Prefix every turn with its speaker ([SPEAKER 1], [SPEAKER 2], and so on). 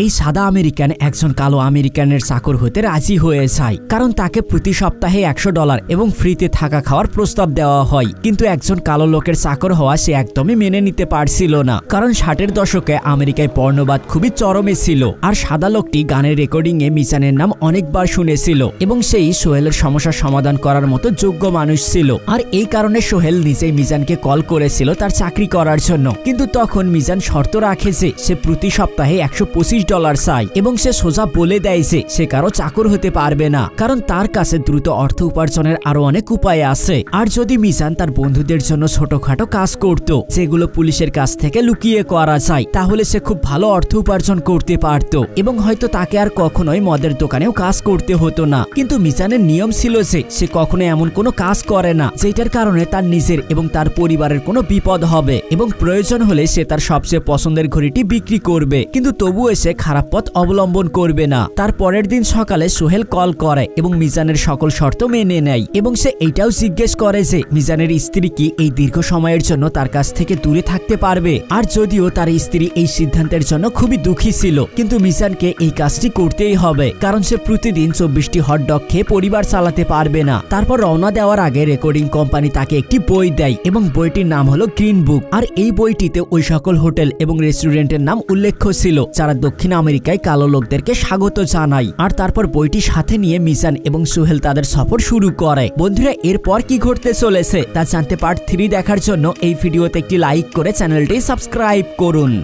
[SPEAKER 1] এই সাদা আমেরিকান একজন কালো আমেরিকানের চাকর হতে রাজি হয়ে যায়, কারণ তাকে প্রতি সপ্তাহে $100 এবং ফ্রিতে থাকা খাওয়ার প্রস্তাব দেওয়া হয়। কিন্তু একজন কালো লোকের চাকর হওয়া সে একদমই মেনে নিতে পারছিল না, কারণ 60-এর দশকে আমেরিকায় পর্নোবাদ খুবই চরমে ছিল। আর সাদা লোকটি গানের রেকর্ডিং এ মিজানের নাম অনেকবার শুনেছিল এবং সেই সোহেলের সমস্যার সমাধান করার মতো যোগ্য মানুষ ছিল। আর এই কারণে সোহেল নিজেই মিজানকে কল করেছিল তার চাকরি করার জন্য। কিন্তু তখন মিজান শর্ত রাখে যে সে প্রতি সপ্তাহে $125 চায় এবং সে সোজা বলে দেয় যে সে কারো চাকর হতে পারবে না, কারণ তার কাছে দ্রুত অর্থ উপার্জনের আরো অনেক উপায় আছে। আর যদি মিজান তার বন্ধুদের জন্য ছোটখাটো কাজ করত যেগুলো পুলিশের কাছ থেকে লুকিয়ে করা যায়, তাহলে সে খুব ভালো অর্থ উপার্জন করতে পারত এবং হয়তো তাকে আর কখনোই মদের দোকানেও কাজ করতে হতো না। কিন্তু মিজানের নিয়ম ছিল যে সে কখনো এমন কোনো কাজ করে না যেটার কারণে তার নিজের এবং তার পরিবারের কোনো বিপদ হবে, এবং প্রয়োজন হলে সে তার সবচেয়ে পছন্দের ঘড়িটি বিক্রি করবে, কিন্তু তবুও সে খারাপ পথ অবলম্বন করবে না। তার পরের দিন সকালে সোহেল কল করে এবং মিজানের সকল শর্ত মেনে নেয় এবং সে এইটাও জিজ্ঞেস করে যে মিজানের স্ত্রী কি এই দীর্ঘ সময়ের জন্য তার কাছ থেকে দূরে থাকতে পারবে। আর যদিও তার স্ত্রী এই সিদ্ধান্তের জন্য খুবই দুঃখী ছিল, কিন্তু মিজানকে এই কাজটি করতেই হবে, কারণ সে প্রতিদিন 24টি হটডগ খেয়ে পরিবার চালাতে পারবে না। তারপর রওনা দেওয়ার আগে রেকর্ডিং কোম্পানি তাকে একটি বই দেয় এবং বইটির নাম হলো গ্রিন বুক। আর এই বইটিতে ওই সকল হোটেল এবং রেস্টুরেন্টের নাম উল্লেখ ছিল যারা দক্ষিণ আমেরিকায় কালো লোকদেরকে স্বাগত জানায়। আর তারপর বইটি সাথে নিয়ে মিজান এবং সোহেল তাদের সফর শুরু করে। বন্ধুরা, এরপর কি ঘটতে চলেছে তা জানতে পার্ট 3 দেখার জন্য এই ভিডিওতে একটি লাইক করে চ্যানেলটি সাবস্ক্রাইব করুন।